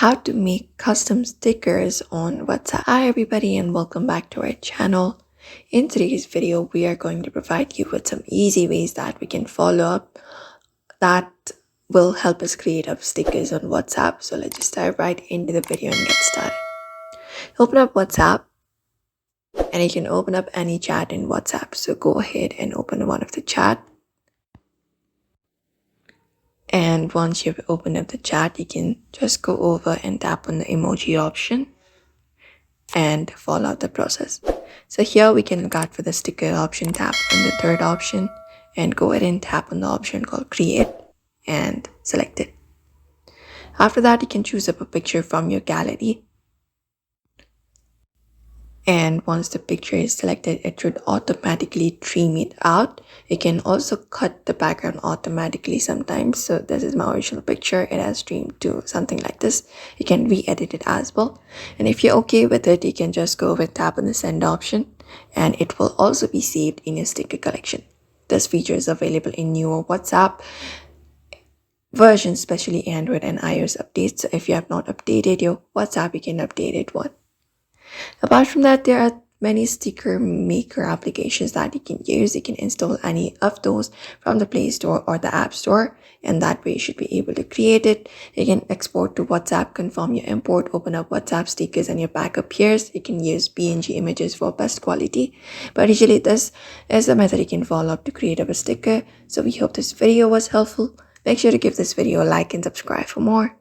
how to make custom stickers on WhatsApp. Hi everybody and welcome back to our channel. In today's video, we are going to provide you with some easy ways that we can follow up that will help us create up stickers on WhatsApp. So let's just dive right into the video and get started. Open up WhatsApp and you can open up any chat in WhatsApp. So go ahead and open one of the chat. And once you've opened up the chat, you can just go over and tap on the emoji option and follow out the process. So here we can look out for the sticker option, tap on the third option and go ahead and tap on the option called create and select it. After that, you can choose up a picture from your gallery. And once the picture is selected, it should automatically trim it out. You can also cut the background automatically sometimes. So this is my original picture. It has trimmed to something like this. You can re-edit it as well. And if you're okay with it, you can just go over and tap on the send option and it will also be saved in your sticker collection. This feature is available in newer WhatsApp versions, especially Android and iOS updates. So if you have not updated your WhatsApp, you can update it one. Apart from that, there are many sticker maker applications that you can use. You can install any of those from the Play Store or the App Store, and that way you should be able to create it. You can export to WhatsApp, confirm your import, open up WhatsApp stickers, and your back appears. You can use PNG images for best quality, but usually this is the method you can follow up to create up a sticker. So we hope this video was helpful. Make sure to give this video a like and subscribe for more.